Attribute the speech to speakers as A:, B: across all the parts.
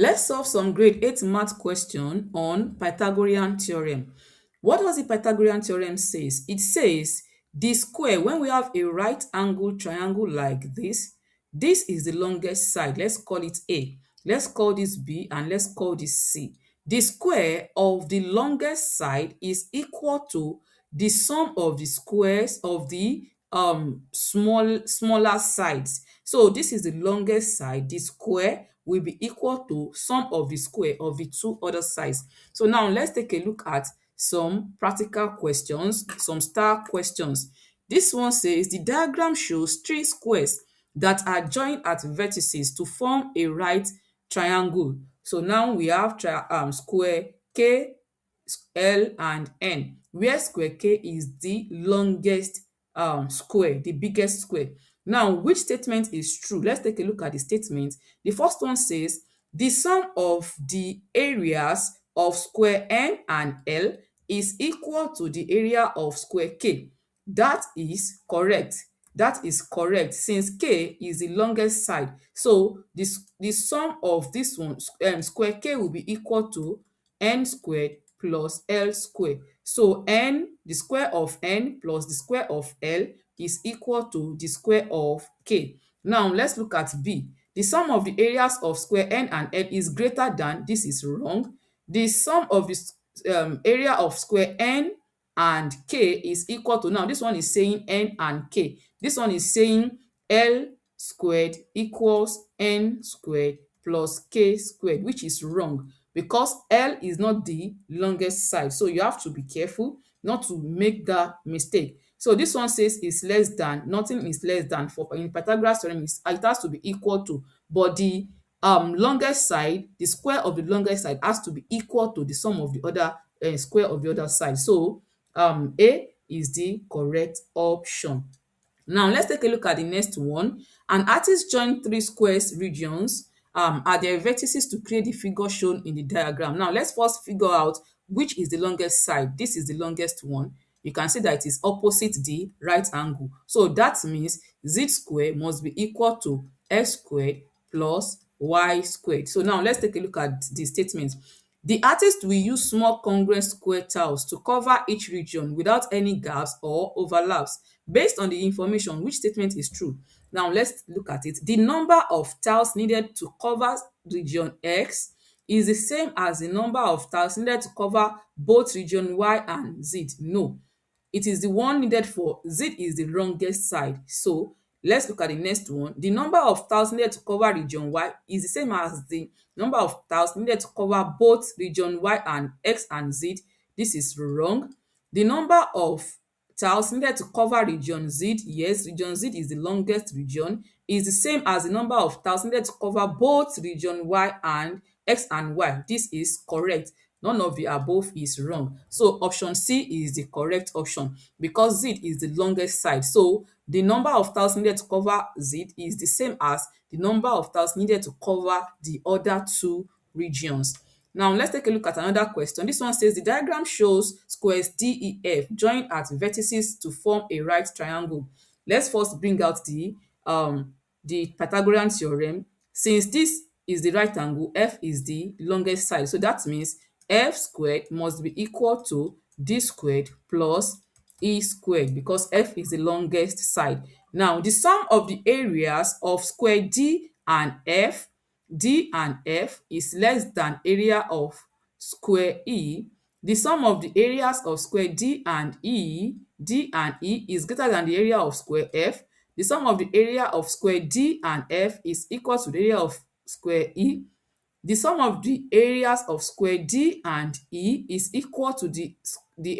A: Let's solve some grade 8 math question on Pythagorean theorem. What does the Pythagorean theorem says? It says the square, when we have a right angle triangle like this is the longest side. Let's call it A. Let's call this B and let's call this C. The square of the longest side is equal to the sum of the squares of the smaller sides. So this is the longest side. The square will be equal to sum of the square of the two other sides. So now let's take a look at some practical questions, some star questions. This one says the diagram shows three squares that are joined at vertices to form a right triangle. So now we have square K, L and N, where square K is the longest square, the biggest square. Now, which statement is true? Let's take a look at the statement. The first one says the sum of the areas of square N and L is equal to the area of square K. That is correct. That is correct since K is the longest side. So the sum of this one, square K, will be equal to N squared plus L squared. So N, the square of N plus the square of L is equal to the square of K. Now let's look at B. The sum of the areas of square N and L is greater than, this is wrong. The sum of the area of square N and K is equal to, now this one is saying N and K. This one is saying L squared equals N squared plus K squared, which is wrong because L is not the longest side. So you have to be careful not to make that mistake. So this one says is less than, nothing is less than. For in Pythagoras theorem, it has to be equal to, but the longest side, the square of the longest side has to be equal to the sum of the other square of the other side. So A is the correct option. Now let's take a look at the next one. An artist joined three squares regions at their vertices to create the figure shown in the diagram. Now let's first figure out which is the longest side. This is the longest one. You can see that it is opposite the right angle. So that means z squared must be equal to x squared plus y squared. So now let's take a look at the statement. The artist will use small congruent square tiles to cover each region without any gaps or overlaps. Based on the information, which statement is true? Now let's look at it. The number of tiles needed to cover region X is the same as the number of tiles needed to cover both region Y and Z. No, it is the one needed for Z is the longest side. So let's look at the next one. The number of tiles needed to cover region Y is the same as the number of tiles needed to cover both region Y and X and Z. This is wrong. The number of tiles needed to cover region Z, yes, region Z is the longest region, is the same as the number of tiles needed to cover both region Y and X and Y. This is correct. None of the above is wrong. So option C is the correct option because Z is the longest side. So the number of tiles needed to cover Z is the same as the number of tiles needed to cover the other two regions. Now let's take a look at another question. This one says the diagram shows squares DEF joined at vertices to form a right triangle. Let's first bring out the Pythagorean theorem. Since this is the right angle, F is the longest side. So that means F squared must be equal to D squared plus E squared because F is the longest side. Now the sum of the areas of square D and F is less than area of square E. The sum of the areas of square D and E is greater than the area of square F. The sum of the area of square D and F is equal to the area of square E. The sum of the areas of square D and E is equal to the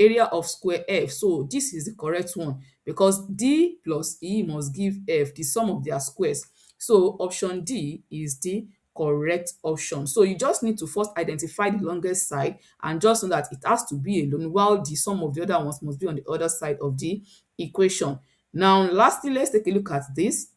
A: area of square F. So this is the correct one because D plus E must give F the sum of their squares. So option D is the correct option. So you just need to first identify the longest side and just know that it has to be alone while the sum of the other ones must be on the other side of the equation. Now lastly, let's take a look at this.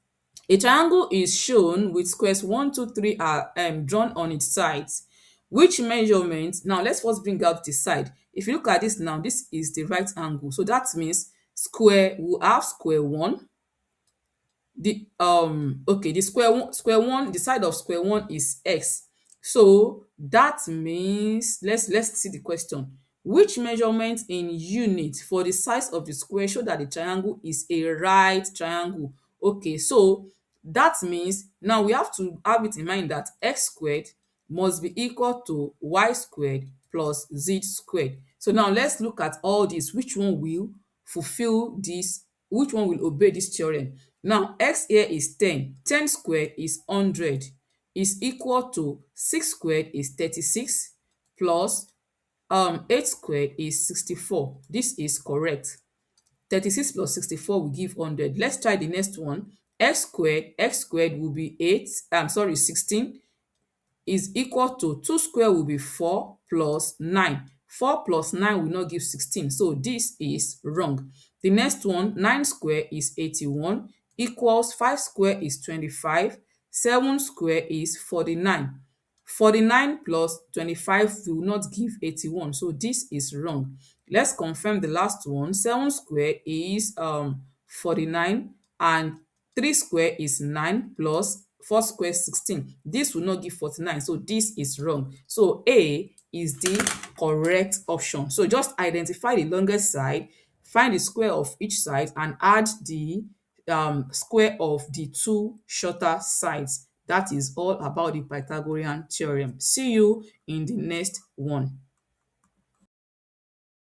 A: A triangle is shown with squares 1, 2, 3 are drawn on its sides. Which measurement? Now let's first bring out the side. If you look at this now, this is the right angle. So that means square will have square 1. The square one, the side of square 1 is x. So that means let's see the question. Which measurement in units for the size of the square show that the triangle is a right triangle? Okay, so that means now we have to have it in mind that x squared must be equal to y squared plus z squared. So now let's look at all this. Which one will fulfill this? Which one will obey this theorem? Now x here is 10. 10 squared is 100 is equal to 6 squared is 36 plus 8 squared is 64. This is correct. 36 plus 64 will give 100. Let's try the next one. X squared will be 16 is equal to 2 square will be 4 plus 9. 4 plus 9 will not give 16. So this is wrong. The next one, 9 square is 81 equals 5 square is 25. 7 square is 49. 49 plus 25 will not give 81. So this is wrong. Let's confirm the last one. 7 square is 49 and 3 square is 9 plus 4 square 16. This will not give 49. So this is wrong. So A is the correct option. So just identify the longest side, find the square of each side and add the square of the two shorter sides. That is all about the Pythagorean theorem. See you in the next one.